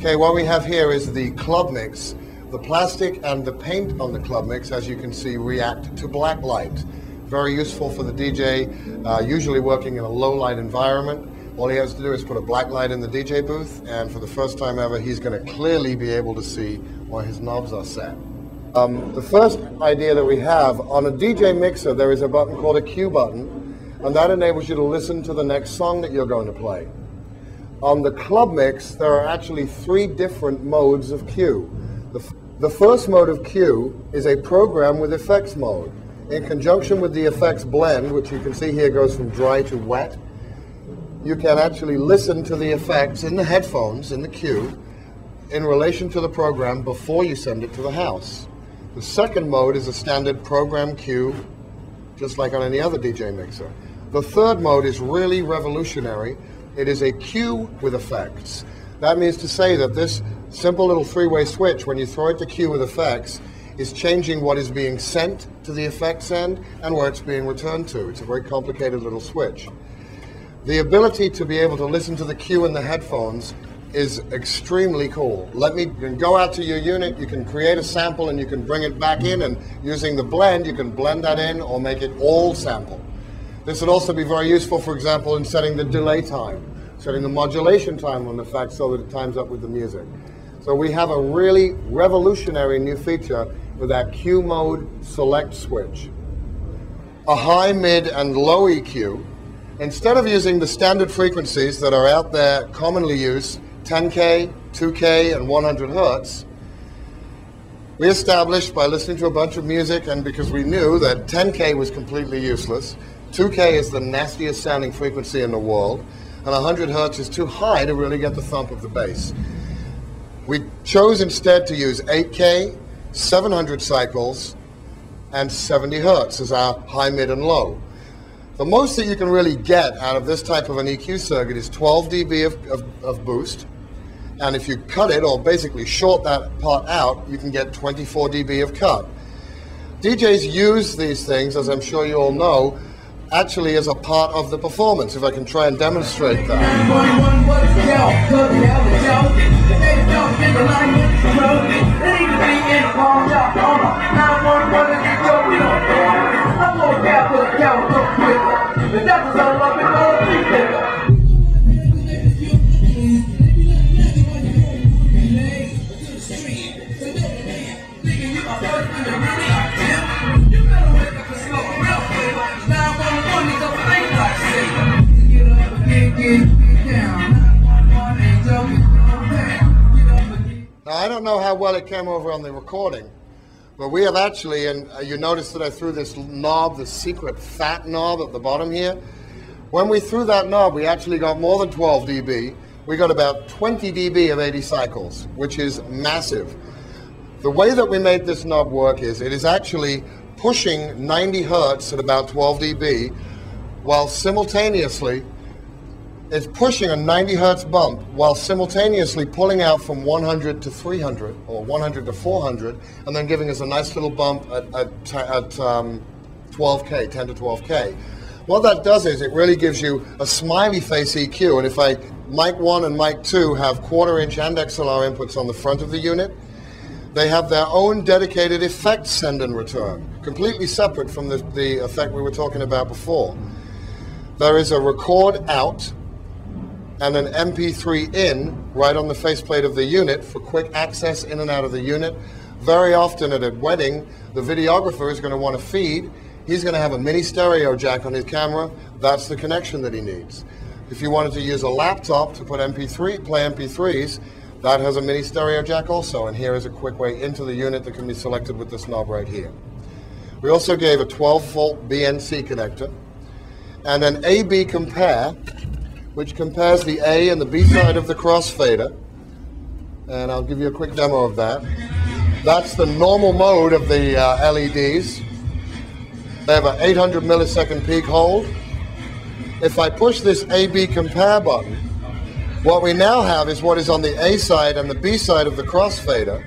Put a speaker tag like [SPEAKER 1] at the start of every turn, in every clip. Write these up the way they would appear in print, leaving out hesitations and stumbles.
[SPEAKER 1] Okay, what we have here is the club mix. The plastic and the paint on the club mix, as you can see, react to black light. Very useful for the DJ, usually working in a low light environment. All he has to do is put a black light in the DJ booth, and for the first time ever, he's going to clearly be able to see where his knobs are set. The first idea that we have, on a DJ mixer, there is a button called a cue button, and that enables you to listen to the next song that you're going to play. On the club mix, there are actually 3 different modes of cue. The first mode of cue is a program with effects mode. In conjunction with the effects blend, which you can see here goes from dry to wet, you can actually listen to the effects in the headphones, in the cue, in relation to the program before you send it to the house. The second mode is a standard program cue, just like on any other DJ mixer. The third mode is really revolutionary. It is a cue with effects. That means to say that this simple little 3-way switch, when you throw it to cue with effects, is changing what is being sent to the effects end and where it's being returned to. It's a very complicated little switch. The ability to be able to listen to the cue in the headphones is extremely cool. You can go out to your unit, you can create a sample and you can bring it back in, and using the blend, you can blend that in or make it all sample. This would also be very useful, for example, in setting the delay time, setting the modulation time on the fact so that it times up with the music. So we have a really revolutionary new feature with that cue mode select switch. A high, mid, and low EQ. Instead of using the standard frequencies that are out there commonly used, 10K, 2K, and 100 Hertz, we established by listening to a bunch of music, and because we knew that 10K was completely useless, 2K is the nastiest sounding frequency in the world, and 100 Hertz is too high to really get the thump of the bass. We chose instead to use 8K, 700 cycles, and 70 Hertz as our high, mid, and low. The most that you can really get out of this type of an EQ circuit is 12 dB of boost, and if you cut it, or basically short that part out, you can get 24 dB of cut. DJs use these things, as I'm sure you all know, actually as a part of the performance, if I can try and demonstrate that. Now, I don't know how well it came over on the recording, but we have actually, and you notice that I threw this knob, the secret fat knob at the bottom here. When we threw that knob, we actually got more than 12 dB. We got about 20 dB of 80 cycles, which is massive. The way that we made this knob work is it is actually pushing 90 Hertz at about 12 dB, while simultaneously it's pushing a 90 Hertz bump while simultaneously pulling out from 100 to 300 or 100 to 400, and then giving us a nice little bump at 12K, 10 to 12K. What that does is it really gives you a smiley face EQ, and if mic 1 and mic 2 have 1/4 inch and XLR inputs on the front of the unit, they have their own dedicated effect send and return, completely separate from the effect we were talking about before. There is a record out and an MP3 in right on the faceplate of the unit for quick access in and out of the unit. Very often at a wedding, the videographer is going to want to feed. He's going to have a mini stereo jack on his camera. That's the connection that he needs. If you wanted to use a laptop to put play MP3s, that has a mini stereo jack also, and here is a quick way into the unit that can be selected with this knob right here. We also gave a 12-volt BNC connector and an A-B compare, which compares the A and the B side of the crossfader, and I'll give you a quick demo of that. That's the normal mode of the LEDs. They have an 800 millisecond peak hold. If I push this A-B compare button, what we now have is what is on the A side and the B side of the crossfader,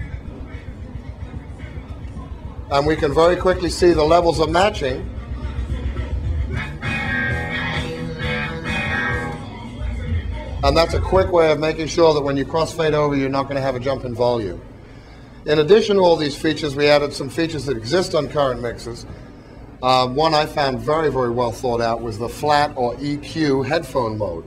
[SPEAKER 1] and we can very quickly see the levels are matching. And that's a quick way of making sure that when you crossfade over, you're not going to have a jump in volume. In addition to all these features, we added some features that exist on current mixers. One I found very, very well thought out was the flat or EQ headphone mode.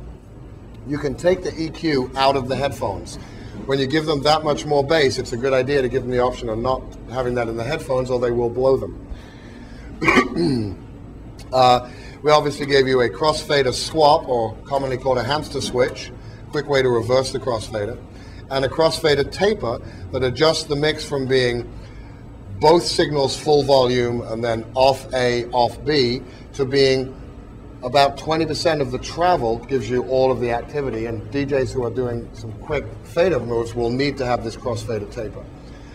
[SPEAKER 1] You can take the EQ out of the headphones. When you give them that much more bass, it's a good idea to give them the option of not having that in the headphones, or they will blow them. We obviously gave you a crossfader swap, or commonly called a hamster switch, quick way to reverse the crossfader, and a crossfader taper that adjusts the mix from being both signals full volume and then off A, off B, to being about 20% of the travel gives you all of the activity, and DJs who are doing some quick fader moves will need to have this crossfader taper.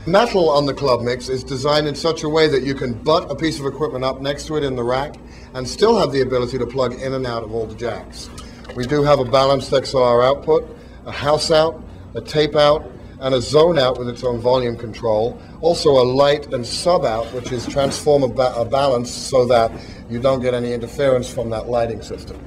[SPEAKER 1] Metal on the club mix is designed in such a way that you can butt a piece of equipment up next to it in the rack and still have the ability to plug in and out of all the jacks. We do have a balanced XLR output, a house out, a tape out, and a zone out with its own volume control. Also a light and sub out, which is transform a balance so that you don't get any interference from that lighting system.